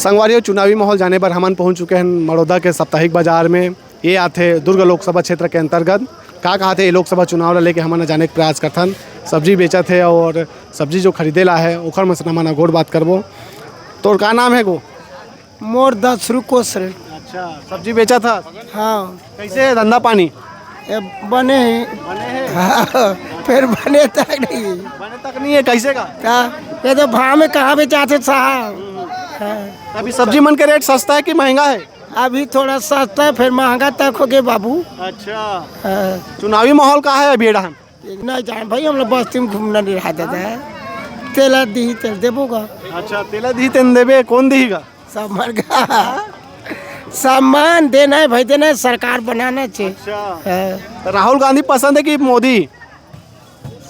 संगवारी चुनावी माहौल जाने पर हमन पहुंच चुके हैं मड़ौदा के साप्ताहिक बाजार में। ये आते दुर्ग लोकसभा क्षेत्र के अंतर्गत का कहा थे ये लोकसभा चुनाव ला लेके हमन जाने के प्रयास करथन। सब्जी बेचा थे और सब्जी जो खरीदेला है ओखर में से हमन गोड़ बात करबो। तो का नाम है गो? मोर 10 रुकोस रे। अच्छा, सब्जी बेचा था? हाँ, कैसे है धंधा पानी? ये बने हैं। हाँ, फिर बने तक नहीं। बने तक नहीं है, कैसे का? क्या ये तो भाव में कहाँ बेचाते साहब। हाँ। अभी सब्जी मन के रेट सस्ता है कि महंगा है? अभी थोड़ा सस्ता है, फिर महंगा तक हो गए बाबू। अच्छा, हाँ। चुनावी माहौल का है अभी एडहन? नहीं जान भाई, हम लोग बस्ती में घूमना नहीं रहा देता है। तेला दी तेल देबोगा। अच्छा, तेला दी तेन देबे, कौन देगा? सब मर गया। सामान देना है भाई, देना है, सरकार बनाना चाहिए। अच्छा, हाँ। तो राहुल गांधी पसंद है कि मोदी?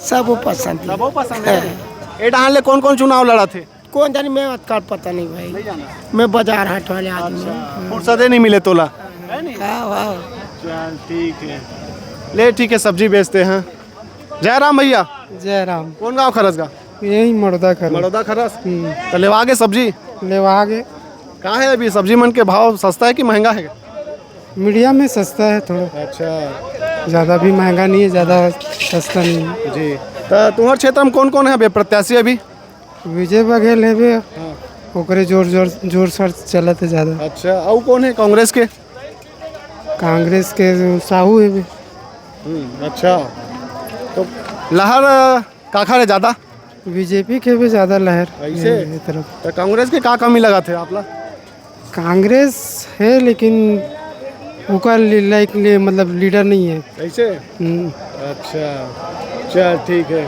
सब वो पसंद है। सब वो पसंद है। एडहन ले कौन कौन चुनाव लड़ा थे? कौन जानी, मैं का पता नहीं भाई। नहीं जाना। मैं बाजार हाट वाले आदमी हूँ। फुर्सत नहीं मिले तोला। हाँ। चल ठीक है, ले ठीक है, सब्जी बेचते हैं। जय राम भैया। जय राम। कौन गाँव खरस का? यही मड़ौदा कर मड़ौदा खरस। तो लेवा आगे सब्जी लेवा आगे। कहाँ है अभी सब्जी मन के भाव? सस्ता है कि महंगा है? मीडिया में सस्ता है थोड़ा, अच्छा ज़्यादा भी महंगा नहीं है, ज़्यादा सस्ता नहीं है। जी। तो तुम्हारे क्षेत्र में कौन कौन है अभी प्रत्याशी? अभी विजय बघेल है बे, ओकरे जोर शोर चलत है ज़्यादा। अच्छा, और कौन है कांग्रेस के? कांग्रेस के साहू है बे। अच्छा, तो लहर काखा है ज़्यादा? बीजेपी के भी ज़्यादा लहर ऐसे? ये तरफ। तो कांग्रेस के का कमी लगा थे आप ला? कांग्रेस है लेकिन ओकर लाइक मतलब लीडर नहीं है। ऐसे? अच्छा, चल ठीक है।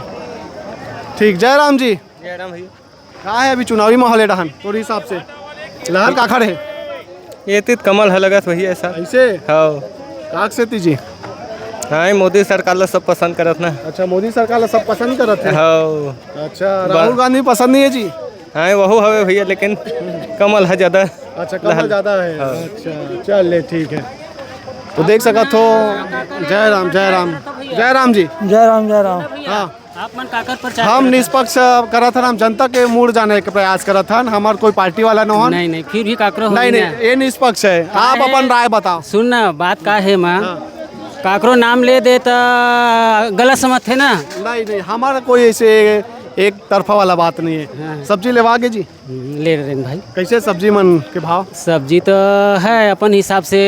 ठीक, जय राम जी। जय राम भैया। कहाँ है अभी चुनावी माहौल एडहन तोरे हिसाब से? लहर काखा रहे? ये तीत कमल है लगत वही ऐसा। ऐसे? हाँ काक से तीजी? हाँ, मोदी सरकार ला सब पसंद करत ना। अच्छा, मोदी सरकार ला सब पसंद करत है। हाँ अच्छा, राहुल गांधी पसंद नहीं है जी? हाँ, वही हवे भैया, लेकिन कमल है ज़्यादा। अच्छा, कमल ज़्यादा है। अच्छा, चल ले ठीक है। तो देख सकत हो। जय राम जय राम। जय राम जी। जय राम जय राम। हाँ, हम निष्पक्ष करत हन, हम जनता के मूड जाने के प्रयास करत हन। हमार कोई पार्टी वाला न हन। नहीं फिर भी काकरो नहीं नहीं, ये निष्पक्ष है। आप अपन राय बताओ। सुन ना, बात का है माँ, काकरो नाम ले दे तो गलत समझ थे ना। नहीं, हमारा कोई ऐसे एक तरफा वाला बात नहीं है। सब्जी लेवागे जी? ले रहे हैं भाई। कैसे सब्जी मन के भाव? सब्जी तो है अपन हिसाब से,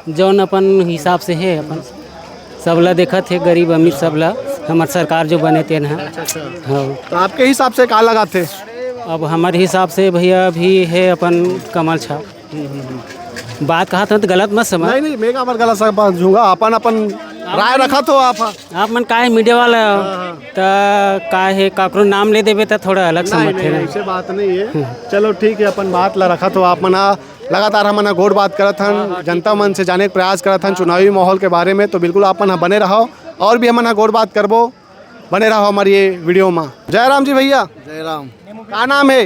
जौन अपन हिसाब से है, अपन सबला देखत है, गरीब अमीर सबला हमार सरकार जो बने थे ना। हाँ, तो आपके हिसाब से का लगा थे? अब हमारे हिसाब से भैया भी है अपन कमल छाप। बात कहा था तो गलत मत समझ। नहीं, मैं का गलत समझूंगा। अपन अपन राय रखा तो आप मन का है मीडिया वाला तो का है, काकरो नाम ले देवे तो थोड़ा अलग समझ थे ना। ऐसे बात नहीं है। चलो ठीक है, अपन बात ला रखा तो आप मना लगातार हम घोड़ बात करत हन, जनता मन से जाने के प्रयास करत हन चुनावी माहौल के बारे में। तो बिल्कुल अपन बने रहो और भी हम घोड़ बात करबो। बने रहो हमारी ये वीडियो में। जय राम जी भैया। जय राम। का नाम है?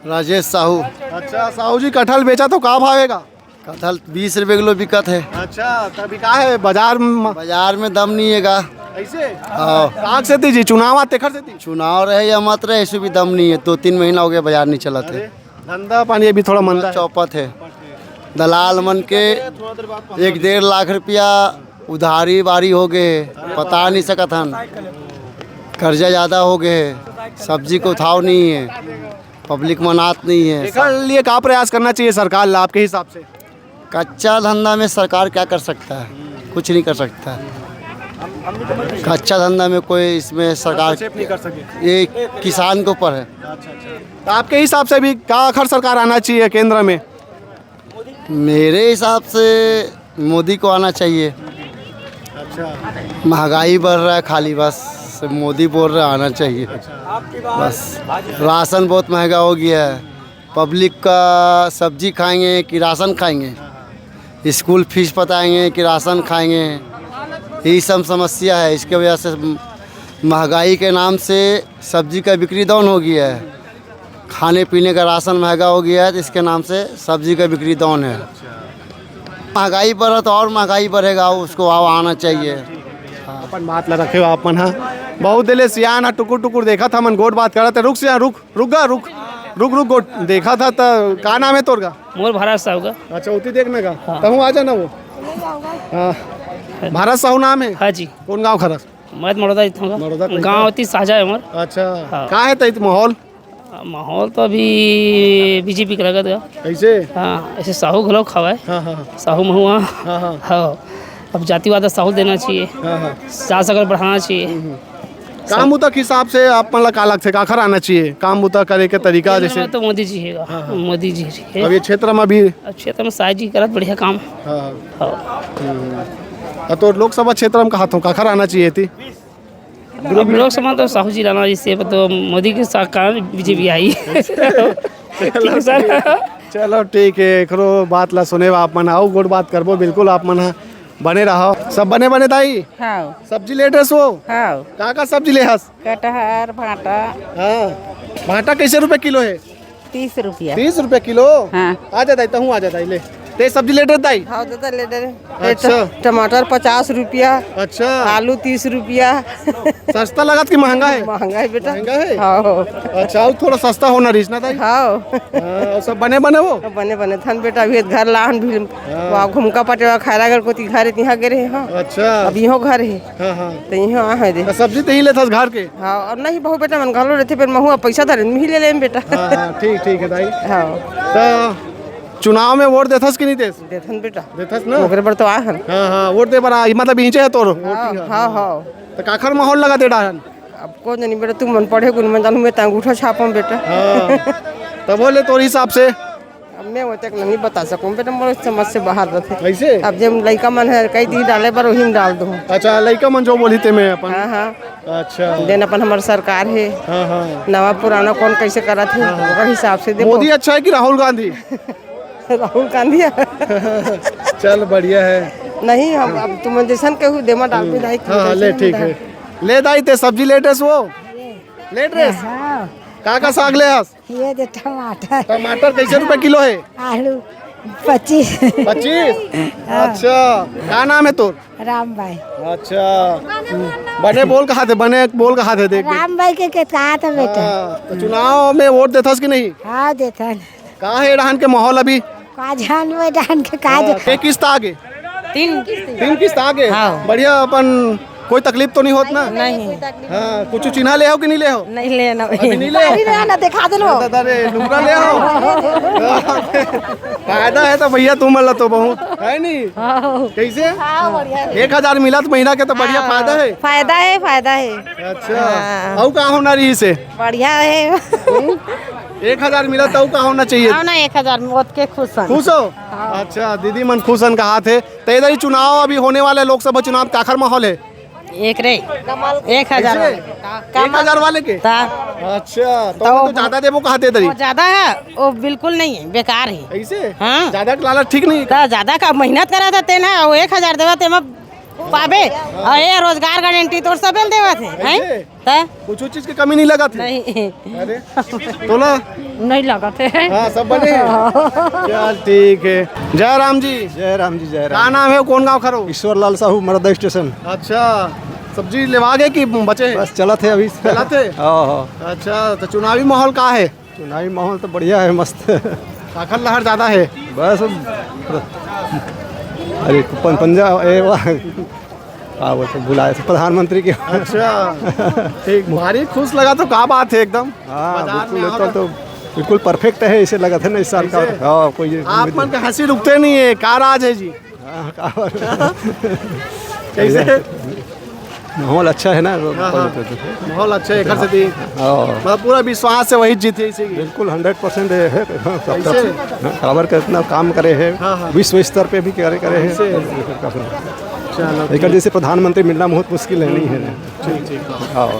राजेश साहू। अच्छा, साहू जी कटहल बेचा तो का भावेगा? कटहल 20 रुपए किलो बिकत है। अच्छा, तभी का है बाजार में दम नहीं है का। ऐसे? हाँ। काग से जी चुनाव आते खर से चुनाव रहे या मत रहे, ऐसे भी दम नहीं है। 2-3 महीना हो गया बाजार नहीं चला थे। धंधा पानी अभी थोड़ा मंदा है। चौपट है। दलाल मन के 1-1.5 लाख रुपया उधारी बारी हो गए, पता नहीं सकत हन। कर्जा ज़्यादा हो गए, सब्जी को उठाव नहीं है, पब्लिक मनात नहीं है। इसके लिए क्या प्रयास करना चाहिए सरकार ला आपके हिसाब से? कच्चा धंधा में सरकार क्या कर सकता है? कुछ नहीं कर सकता है। कच्चा धंधा में कोई इसमें सरकार नहीं कर सके। ये किसान के ऊपर है। तो आपके हिसाब से भी क्या आखिर सरकार आना चाहिए केंद्र में? मेरे हिसाब से मोदी को आना चाहिए। अच्छा, महंगाई बढ़ रहा है, खाली बस मोदी बोल रहा आना चाहिए। बस राशन बहुत महंगा हो गया है। पब्लिक का सब्जी खाएंगे कि राशन खाएंगे, स्कूल फीस बताएंगे कि राशन खाएंगे, यही सब समस्या है। इसके वजह से महंगाई के नाम से सब्जी का बिक्री डाउन हो गया है। खाने पीने का राशन महंगा हो गया है, तो इसके नाम से सब्जी का बिक्री डाउन है। महंगाई बढ़ा तो और महंगाई बढ़ेगा, उसको आना चाहिए। अपन बात ला रखे हो आप मन। हाँ, बहुत दिले सियान टुकुर टुकुर देखा था मन गोट बात करत है। रुक सिया, रुक गा रुक। रुक रुक गोट देखा था तो का नाम है तोर का? मोर भारत साहब का। अच्छा उती देखने का तहु आ जाना वो। हाँ भारत साहू नाम है। हाँ जी। कौन गाँव खरस? मैं मड़ौदा मड़ौदा कहीं गाँव होती साझा है हमार। अच्छा हाँ। का है तई माहौल माहौल तो अभी बीजेपी का लगत है। कैसे? हाँ ऐसे साहू घलो खावा है। हाँ हाँ साहू महुआ। हाँ हाँ हाँ अब जातिवाद साहू देना चाहिए। हाँ हाँ सास अगर बढ़ाना चाहिए। काम बुता के हिसाब से आप मतलब का लगते का आना चाहिए काम बुता करे के तरीका केंद्र जैसे में तो मोदी जी है। मोदी जी है। अब ये क्षेत्र में भी अब क्षेत्र में शायद जी करत बढ़िया काम। हाँ हाँ तो लोकसभा क्षेत्र में कहा था का आना चाहिए थी। अब लोकसभा तो साहू जी लाना जिससे तो मोदी के कारण बीजेपी आई। ठीक है सर। चलो ठीक है एकरो बात ला सुने आप मन आओ गुड बात करबो बिल्कुल आप मन बने रहो सब बने बने दाई। हाँ सब्जी ले ड्रेस हो हाँ का सब्जी ले हस? कटहर भाटा हाँ भाटा कैसे रुपए किलो है? 30 रुपया। 30 रुपए किलो। हाँ आ जाता है तहूँ आ जाता है ले ते सब्जी ले ड्रेस दाई। हाँ दादा ले दे। अच्छा। टमाटर 50 रुपया। अच्छा आलू 30 रुपया। सस्ता लगत कि महंगा है? महंगा है बेटा। महंगा है? हाँ अच्छा और थोड़ा सस्ता होना रीच ना दाई। हाँ और सब बने बने वो बने बने थन बेटा अभी घर लाहन भी वहाँ घुमका पटेवा खायरा घर को घर यहाँ गे हाँ अच्छा अब यहाँ घर है हाँ हाँ तो यहाँ है दे। तो सब्जी तो ही लेता घर के। हाँ और नहीं बहु बेटा मन घालो रहते फिर महुआ पैसा धरे ही ले ले बेटा। हाँ हाँ ठीक है दाई। हाँ तो चुनाव में वोट देथस कि नहीं देस? देथन बेटा देथस ना। ओकरे पर तो आहन। हाँ हाँ वोट दे बरा मतलब इंचे है तोर हाँ हाँ हाँ तो काखर माहौल लगा दे डाहन। अब कौन जानी बेटा तू मन पढ़े गुन मन जानू मैं अंगूठा छापम बेटा। हाँ तो बोले तोर हिसाब से अब मैं वो तक नहीं बता सकूं बेटा मोर समझ से बाहर रहते। कैसे? अब जब लड़का मन है कई दिन डाले पर वही में डाल दूँ। अच्छा लड़का मन जो बोली ते मैं अपन। हाँ हाँ अच्छा देन अपन हमार सरकार है हाँ हाँ नवा पुराना कौन कैसे करा थे ओकर हिसाब से दे। मोदी अच्छा है कि राहुल गांधी? राहुल गांधी चल बढ़िया है। नहीं हम अब तुम जैसन केहू देमा डाल दे। हाँ ले ठीक है ले दाई ते सब्जी ले ड्रेस वो ले ड्रेस का साग ले हस? ये दे टमाटर टमाटर कैसे रुपए किलो है? आलू 25 अच्छा क्या नाम है तोर? राम भाई। अच्छा बने बोल कहा थे देख देख। राम भाई के कहा था बेटा। हाँ, तो चुनाव में वोट देथस कि नहीं? हाँ देता कहाँ है डाहन के माहौल अभी? का जान में डान के का के किस्त आगे? 3 किस्त आगे। हाँ। बढ़िया अपन कोई तकलीफ तो नहीं होत ना? नहीं हाँ कुछ चिन्हा ले हो कि नहीं ले हो? नहीं लेना अभी नहीं ले हो? ना दिखा दे लो। अरे लुंगरा ले हो। फायदा है तो भैया तुम वाला तो बहुत है नहीं कैसे? 1000 मिला तो महीना के तो बढ़िया फायदा है। फायदा है। अच्छा और का होना रही से? बढ़िया है। 1000 मिला तो का होना चाहिए? ना 1000 में के खुश खुश हो? अच्छा दीदी मन खुशन कहा थे तो इधर ही चुनाव अभी होने वाले लोकसभा चुनाव काखर माहौल है? एक रे 1000 1000 वाले के। अच्छा तो ज्यादा देवो कहा थे इधर ही? ज्यादा है वो बिल्कुल नहीं है बेकार है। ऐसे हाँ। ज्यादा का लालच ठीक नहीं। तो ज्यादा का मेहनत करा था तेना 1000 देवा ते में पाबे और ये रोजगार गारंटी तो सब देवा थे हैं त कुछ चीज की कमी नहीं लगा थी? नहीं अरे तोला नहीं लगा थे। हाँ सब बने चल ठीक है। जय राम जी। जय राम जी जय क्या नाम है कौन गाँव खरो? ईश्वर लाल साहू मरदा स्टेशन। अच्छा सब्जी लेवा गए कि बचे? बस चला थे अभी चला थे। हाँ हाँ अच्छा तो चुनावी माहौल का है? चुनावी माहौल तो बढ़िया है मस्त। काखर लहर ज्यादा है? बस अरे पंजाब हाँ वो तो बुलाए थे प्रधानमंत्री के। अच्छा ठीक भारी खुश लगा तो क्या बात है एकदम। हाँ बाजार में बिल्कुल आओ तो बिल्कुल परफेक्ट है इसे लगा था ना इस साल का। हाँ कोई आप मन के हंसी रुकते नहीं है क्या राज है जी? कैसे माहौल अच्छा है ना। माहौल अच्छा है घर से थी मतलब पूरा विश्वास से वही जीती इसी की। बिल्कुल 100% है। कैसे? खबर का इतना काम करे है विश्व स्तर पे भी करे है। चलो एक जैसे प्रधानमंत्री मिलना बहुत मुश्किल है नहीं है। ठीक हाँ